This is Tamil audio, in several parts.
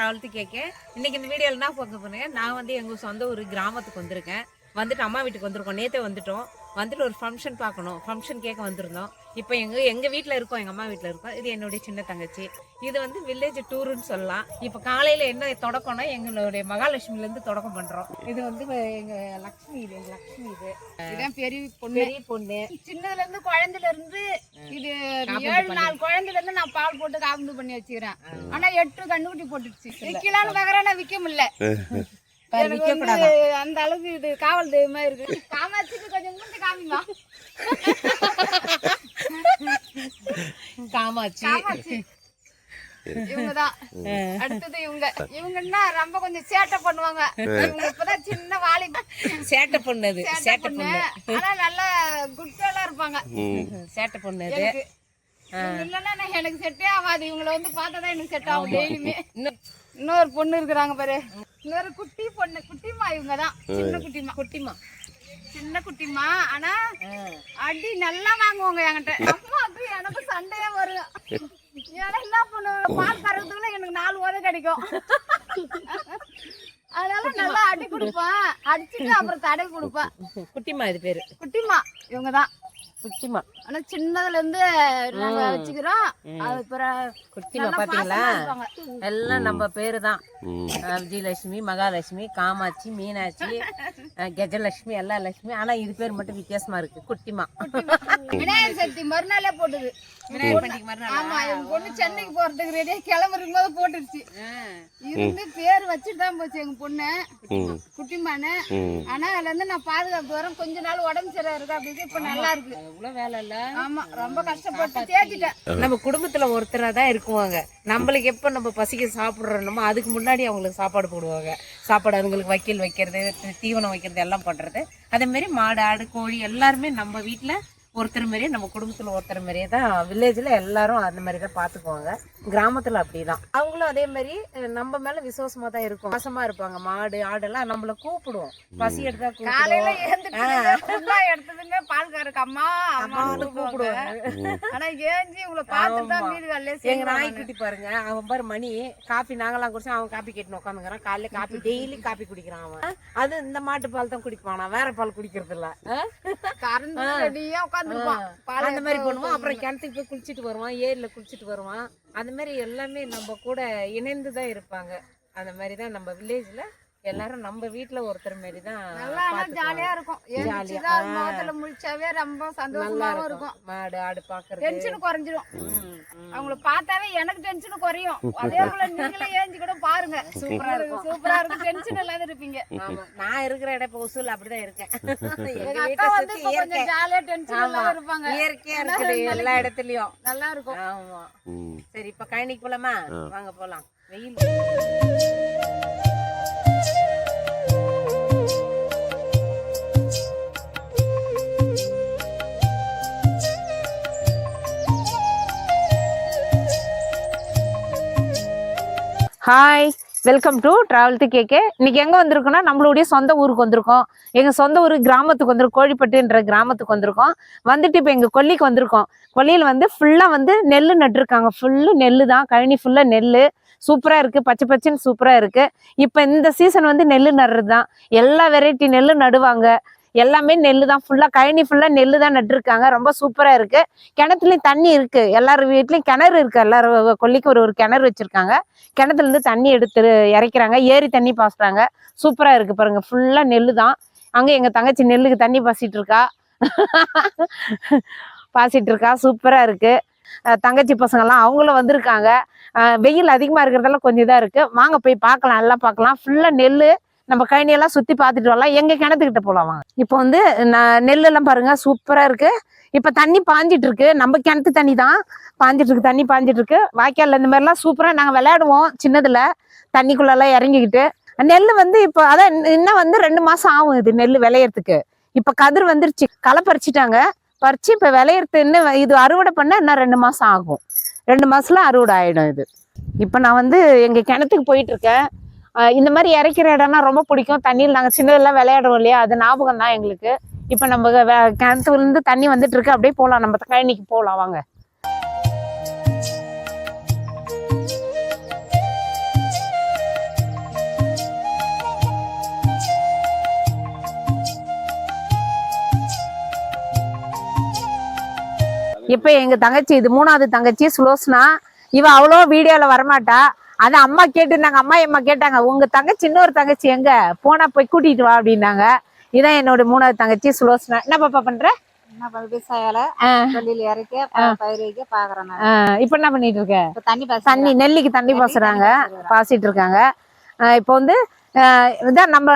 டிராவல் டு கேட்க. இன்னைக்கு இந்த வீடியோவில் என்ன பார்க்க போறேன், நான் வந்து எங்கள் சொந்த ஒரு கிராமத்துக்கு வந்திருக்கேன். வந்துட்டு அம்மா வீட்டுக்கு வந்திருக்கோம். நேற்றே வந்துட்டோம். வந்துட்டு ஒரு ஃபங்க்ஷன் பார்க்கணும், ஃபங்க்ஷன் கேட்க வந்திருந்தோம். இப்போ எங்கள் வீட்டில் இருக்கோம், எங்கள் அம்மா வீட்டில் இருக்கோம். இது என்னுடைய சின்ன தங்கச்சி. இது வந்து வில்லேஜ் டூருன்னு சொல்லலாம். இப்போ காலையில் என்ன தொடக்கம்னா எங்களுடைய மகாலட்சுமிலேருந்து தொடக்கம் பண்ணுறோம். இது வந்து எங்கள் லக்ஷ்மி, இது எங்கள் லக்ஷ்மி. இதுதான் பெரிய பொண்ணு. சின்னதுலேருந்து குழந்தையிலேருந்து இது 7 நாள் குழந்தையிலேருந்து நான் பால் போட்டு காபந்து பண்ணி வச்சுக்கிறேன். ஆனால் 8 கண்ணுக்குட்டி போட்டுருச்சு. விற்கலான்னு பார்க்குறேன், நான் விற்க முடியல. அந்த அளவுக்கு இது காவல் தெய்வமா இருக்கு. காமாட்சிக்கு கொஞ்சம் மூஞ்சி காமிமா. காமாட்சி இவங்கதான். அடுத்தது இவங்கன்னா ரொம்ப கொஞ்சம் சேட்டை பண்ணுவாங்க. இவங்க இப்பதான் சின்ன வாலி சேட்டை பொண்ணு. சேட்டை பொண்ணு ஆனா நல்லா குட்டெல்லாம் இருப்பாங்க. சேட்டை பொண்ணு இல்லைன்னா எனக்கு செட்டே ஆகாது. இவங்களை வந்து பார்த்தாதான் எனக்கு செட் ஆகும் டெய்லியுமே. இன்னொரு பொண்ணு இருக்கிறாங்க பாரு, இன்னொரு குட்டி பொண்ணு. குட்டிமா இவங்கதான். சின்ன குட்டிமா. ஆனா அடி நல்லா வாங்குவாங்க என்கிட்ட. அம்மாவுக்கு எனக்கு சண்டையே வரும். ஏன்னா என்ன பண்ணுவாங்க, பால் கறதுக்குள்ள எனக்கு 4 உதவி கிடைக்கும். அதனால நல்லா அடி கொடுப்பேன். அடிச்சுட்டு அப்புறம் தடவை கொடுப்பேன். குட்டிமா இது பேரு. குட்டிமா இவங்கதான். குட்டிமா ஆனா சின்னதுல இருந்து நாங்க வச்சுக்கிறோம். அது குட்டிமா பாத்தீங்களா, எல்லாம் நம்ம பேரு தான். விஜயலட்சுமி, மகாலட்சுமி, காமாட்சி, மீனாட்சி, கஜலட்சுமி, எல்லா லட்சுமி. ஆனா இது பேர் மட்டும் வித்தியாசமா இருக்கு, குட்டிமா. விநாயகர் சதுர்த்தி மறுநாளே போட்டுது. ஆமா, எங்க பொண்ணு சென்னைக்கு போறதுக்கு ரெடியா கிளம்புறதுக்கு போது போட்டுருச்சு. இருந்து பேர் வச்சுட்டு தான் போச்சு எங்க பொண்ணு, குட்டிமானு. ஆனா அதுல இருந்து நான் பாதுகாப்பு வரேன். கொஞ்ச நாள் உடம்பு சரியா இருக்கு. அப்படி இப்ப நல்லா இருக்கு. வேலை இல்ல. ஆமா, ரொம்ப கஷ்டப்பட்டு தேத்திட்டேன். நம்ம குடும்பத்துல ஒருத்தரா தான் இருக்குவாங்க. நம்மளுக்கு எப்ப நம்ம பசிக்க சாப்பிடுறோமோ அதுக்கு முன்னாடி அவங்களுக்கு சாப்பாடு போடுவாங்க. சாப்பாடு அதுங்களுக்கு வைக்கல் வைக்கிறது, தீவனம் வைக்கிறது எல்லாம் பண்றது. அதே மாதிரி மாடு, ஆடு, கோழி எல்லாருமே நம்ம வீட்டுல ஒருத்தர் மாதிரியே, நம்ம குடும்பத்துல ஒருத்தர் மாதிரியே தான். வில்லேஜ்ல எல்லாரும் அந்த மாதிரி தான் பாத்துக்குவாங்க. கிராமத்துல அப்படிதான். அவங்களும் அதே மாதிரி நம்ம மேல விசுவாசமா தான் இருக்கும், பாசமா இருப்பாங்க. மாடு, ஆடெல்லாம் நம்மள கூப்பிடுவோம். பசி எடுத்தா எடுத்ததுங்க பால்காரருக்கு அம்மா அம்மான்னு கூப்பிடுவாங்க. ஆனா ஏஞ்சி உங்களை பார்த்துதான் வீடு வேலையே. எங்க நாய்க்குட்டி பாருங்க, அவன் பாரு மணி காப்பி நாங்கெல்லாம் குடிச்சா அவன் காப்பி கேட்டு உட்காந்துக்கிறான். காலையில காப்பி டெய்லி காப்பி குடிக்கிறான் அவன். அது இந்த மாட்டு பால் தான் குடிப்பானா, வேற பால் குடிக்கிறது இல்ல. கறந்து ரெடியா அந்த மாதிரி பண்ணுவான். அப்புறம் கிணத்துக்கு போய் குளிச்சுட்டு வருவான், ஏரியில குளிச்சுட்டு வருவான். அந்த மாதிரி எல்லாமே நம்ம கூட இணைந்துதான் இருப்பாங்க. அந்த மாதிரிதான் நம்ம வில்லேஜ்ல எல்லாரும் நம்ம வீட்டுல ஒருத்தர் மாதிரி தான். ஜாலியா இருக்கும். முழிச்சாவே ரொம்ப சந்தோஷமா இருக்கும். மாடு, ஆடு பாக்குறது டென்ஷன் குறைஞ்சிரும். அவங்கள பார்த்தாவே எனக்கு டென்ஷன் குறையும். அதே போல நீங்களே ஏஞ்சி கூட பாருங்க, சூப்பரா இருக்கும். சூப்பரா இருக்கும். டென்ஷன் இல்லாத இருப்பீங்க. ஆமா, நான் இருக்கிற இடம் இப்ப உசூல் அப்படிதான் இருக்கேன். அக்கா வந்து கொஞ்சம் ஜாலியா டென்ஷன் இல்லாம இருப்பாங்க. இயற்கையா இருக்குது எல்லா இடத்துலயும், நல்லா இருக்கும். ஆமா. சரி, இப்ப கழனிக்கு போலாமா? வாங்க போலாம். வெயில் hi, welcome to travel to KK. இன்னைக்கு எங்க வந்திருக்கோம்னா நம்மளுடைய சொந்த ஊருக்கு வந்திருக்கோம். எங்க சொந்த ஊர் கிராமத்துக்கு வந்திருக்கோம், கோழிப்பட்டுன்ற கிராமத்துக்கு வந்திருக்கோம். வந்துட்டு இப்போ எங்க கொல்லிக்கு வந்திருக்கோம். கொல்லியில் வந்து ஃபுல்லா வந்து நெல் நட்டுருக்காங்க. ஃபுல்லு நெல் தான், கழனி ஃபுல்லா நெல். சூப்பரா இருக்கு, பச்சை பச்சைன்னு சூப்பரா இருக்கு. இப்போ இந்த சீசன் வந்து நெல் நடுறது தான். எல்லா வெரைட்டி நெல் நடுவாங்க. எல்லாமே நெல் தான், ஃபுல்லா கழனி ஃபுல்லா நெல் தான் நட்டுருக்காங்க. ரொம்ப சூப்பரா இருக்கு. கிணத்துலயும் தண்ணி இருக்கு, எல்லாரும் வீட்லயும் கிணறு இருக்கு. எல்லாரும் கொல்லிக்கு ஒரு கிணறு வச்சிருக்காங்க. கிணத்துல இருந்து தண்ணி எடுத்து இறைக்கிறாங்க, ஏரி தண்ணி பாசுறாங்க. சூப்பரா இருக்கு பாருங்க, ஃபுல்லா நெல் தான். அங்க எங்க தங்கச்சி நெல்லுக்கு தண்ணி பாசிட்டு இருக்கா. சூப்பரா இருக்கு. தங்கச்சி பசங்க எல்லாம் அவங்களும் வந்திருக்காங்க. வெயில் அதிகமா இருக்கிறதால கொஞ்சம் இதா இருக்கு. வாங்க போய் பார்க்கலாம், எல்லாம் பார்க்கலாம். ஃபுல்லா நெல். நம்ம கழனியெல்லாம் சுத்தி பார்த்துட்டு வரலாம். எங்க கிணத்துக்கிட்ட போலாம் வாங்க. இப்போ வந்து நெல் எல்லாம் பாருங்க, சூப்பரா இருக்கு. இப்ப தண்ணி பாஞ்சிட்டு இருக்கு. நம்ம கிணத்து தண்ணி தான் பாஞ்சிட்டு இருக்கு. தண்ணி பாஞ்சிட்டு இருக்கு. வாய்க்கால் இந்த மாதிரிலாம் சூப்பரா நாங்க விளையாடுவோம் சின்னதுல, தண்ணிக்குள்ள எல்லாம் இறங்கிக்கிட்டு. நெல் வந்து இப்ப அதான் இன்னும் வந்து 2 மாசம் ஆகும் இது நெல் விளையறதுக்கு. இப்ப கதிர் வந்துருச்சு, களை பறிச்சுட்டாங்க. பறிச்சு இப்ப விளையறது இன்னும் இது அறுவடை பண்ண இன்னும் 2 மாசம் ஆகும். 2 மாசத்துல அறுவடை ஆயிடும் இது. இப்ப நான் வந்து எங்க கிணத்துக்கு போயிட்டு இருக்கேன். இந்த மாதிரி இறைக்கிற இடம்னா ரொம்ப பிடிக்கும். தண்ணியில் நாங்கள் சின்னதெல்லாம் விளையாடுவோம் இல்லையா, அது ஞாபகம் தான் எங்களுக்கு. இப்போ நம்ம கிணத்துலேருந்து தண்ணி வந்துட்டு இருக்கு. அப்படியே போகலாம், நம்ம கழனிக்கு போகலாம் வாங்க. இப்ப எங்க தங்கச்சி இது 3வது தங்கச்சி சுலோசனா. இவ அவ்வளோ வீடியோல வரமாட்டா. அது அம்மா கேட்டுருந்தாங்க, அம்மா கேட்டாங்க உங்க தங்கச்சி இன்னொரு தங்கச்சி எங்க போனா போய் கூட்டிட்டு வா அப்படின்னாங்க. இதான் என்னோட 3வது தங்கச்சி சுலோசனா. என்ன பாப்பா பண்ற? விவசாயால தொழில் இறக்கி பயிர் வைக்க பாக்குறேன். இப்ப என்ன பண்ணிட்டு இருக்க? தண்ணி நெல்லிக்கு தண்ணி பாசுறாங்க, பாசிட்டு இருக்காங்க. இப்போ வந்து இதான் நம்ம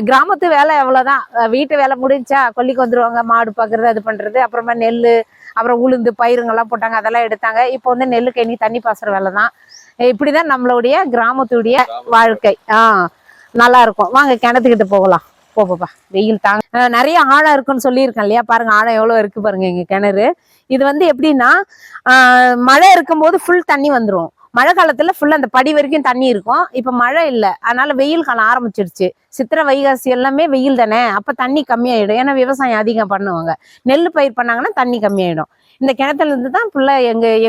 கிராமத்து வேலை எவ்வளவுதான். வீட்டு வேலை முடிஞ்சா கொல்லிக்கு வந்துருவாங்க, மாடு பாக்குறது அது பண்றது, அப்புறமா நெல், அப்புறம் உளுந்து பயிருங்கெல்லாம் போட்டாங்க, அதெல்லாம் எடுத்தாங்க. இப்போ வந்து நெல்லுக்கு இனி தண்ணி பாசுற வேலை தான். இப்படிதான் நம்மளுடைய கிராமத்துடைய வாழ்க்கை. நல்லா இருக்கும். வாங்க கிணத்துக்கிட்ட போகலாம். போப்பா, வெயில் தாங்க. நிறைய ஆழம் இருக்குன்னு சொல்லியிருக்கேன் இல்லையா? பாருங்க ஆழம் எவ்வளவு இருக்கு பாருங்க எங்க கிணறு. இது வந்து எப்படின்னா மழை இருக்கும்போது ஃபுல் தண்ணி வந்துடும். மழை காலத்துல ஃபுல்லா அந்த படி வரைக்கும் தண்ணி இருக்கும். இப்ப மழை இல்லை, அதனால வெயில் காலம் ஆரம்பிச்சிருச்சு. சித்திரை வைகாசி எல்லாமே வெயில் தானே, அப்ப தண்ணி கம்மியாயிடும். ஏன்னா விவசாயம் அதிகம் பண்ணுவாங்க. நெல் பயிர் பண்ணாங்கன்னா தண்ணி கம்மியாயிடும். இந்த கிணத்துல இருந்து தான் ஃபுல்லா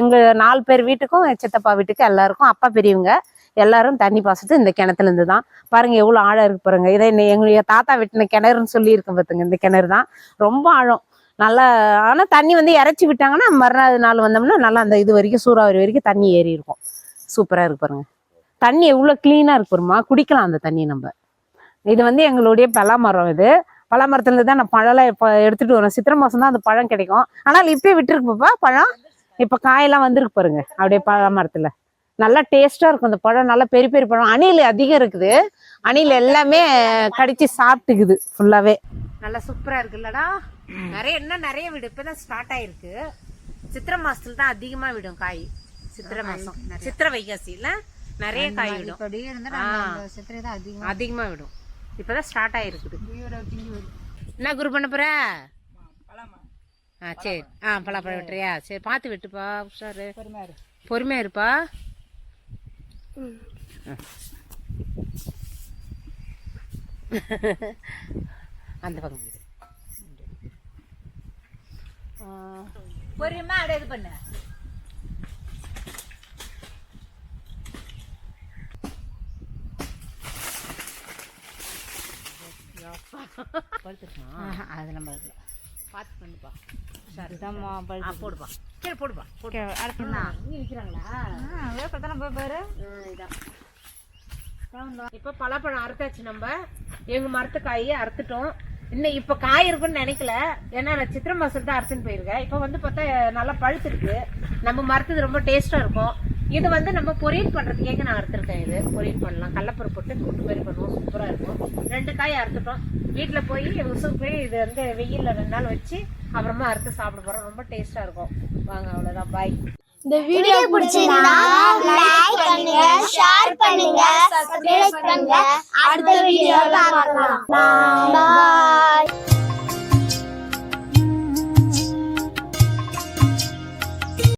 எங்க 4 பேர் வீட்டுக்கும், சித்தப்பா வீட்டுக்கு எல்லாருக்கும், அப்பா பெரியவங்க எல்லாரும் தண்ணி பாசத்து இந்த கிணத்துல இருந்து தான். பாருங்க எவ்வளவு ஆழம் இருக்கு பாருங்க. இதை எங்களுடைய தாத்தா வெட்டின கிணறுன்னு சொல்லி இருக்கேன் பார்த்துங்க. இந்த கிணறு தான் ரொம்ப ஆழம். நல்லா, ஆனா தண்ணி வந்து இறைச்சி விட்டாங்கன்னா மறுநாள் நாள் வந்தோம்னா நல்லா அந்த இது வரைக்கும் சூறாவளி வரைக்கும் தண்ணி ஏறி இருக்கும். சூப்பரா இருக்கு பாருங்க. தண்ணி எவ்வளவு கிளீனா இருக்கு பாருமா. குடிக்கலாம் அந்த தண்ணி நம்ம. இது வந்து எங்களுடைய பலாமரம். இது பலாமரத்துல தான் நான் பழம் இப்ப எடுத்துட்டு வரேன். சித்திரை மாசம் தான் அந்த பழம் கிடைக்கும். ஆனால் இப்பயே விட்டுருக்குப்பா பழம். இப்ப காயெல்லாம் வந்துருக்கு பாருங்க. அப்படியே பலாமரத்துல நல்லா டேஸ்டா இருக்கும் அந்த பழம். நல்லா பெரிய பெரிய பழம். அணில் அதிகம் இருக்குது. அணில் எல்லாமே கடிச்சு சாப்பிட்டுக்குது ஃபுல்லாவே. நல்லா சூப்பரா இருக்குல்லடா. நிறைய விடும். இப்பதான் ஸ்டார்ட் ஆயிருக்கு. சித்திரை மாசத்துல தான் அதிகமா விடும் காய். சித்திரை மாசம், சித்திரை வைகாசியில நிறைய காய் விடும். அதிகமா விடும். இப்பதான் ஸ்டார்ட் ஆயிருக்குது. என்ன குரு பண்ண போற? சரி. பலாப்பழம் விட்டுறியா? சரி, பார்த்து விட்டுப்பா. உஷாரு, பொறுமையா இருப்பா. அந்த பக்கம் பொறுமையா அப்படியே இது பண்ணு. அது நம்ம பார்த்து பண்ணுப்பா. போடுப்பா. சரி போடுப்பா. இப்ப பலாப்பழம் அறுத்தாச்சு. நம்ம எங்க மரத்து காயை அறுத்துட்டோம். இன்னும் இப்ப காய் இருக்குன்னு நினைக்கல. ஏன்னா நான் சித்திரை மாசம் தான் அறுத்துன்னு போயிருக்கேன். இப்ப வந்து பார்த்தா நல்லா பழுத்துருக்கு. நம்ம மரத்துக்கு ரொம்ப டேஸ்டா இருக்கும். இது வந்து நம்ம பொரியல் பண்றதுக்கே நான் அறுத்துருக்கேன். இது பொரியல் பண்ணலாம். கடலப்பருப்பு போட்டு கூட்டு மாதிரி பண்ணுவோம். சூப்பரா இருக்கும். 2 காய் அறுத்துட்டோம். வீட்டுல போய் போய் இது வந்து வெயில்ல 2 நாள் வச்சு அப்புறமா அறுத்து சாப்பிட போறோம். ரொம்ப டேஸ்டா இருக்கும். வாங்க, அவ்வளவுதான். பாய். இந்த வீடியோ பிடிச்சிருந்தா லைக் பண்ணுங்க, ஷேர் பண்ணுங்க, சப்ஸ்கிரைப் பண்ணுங்க. அடுத்த வீடியோல பார்க்கலாம். பாய்.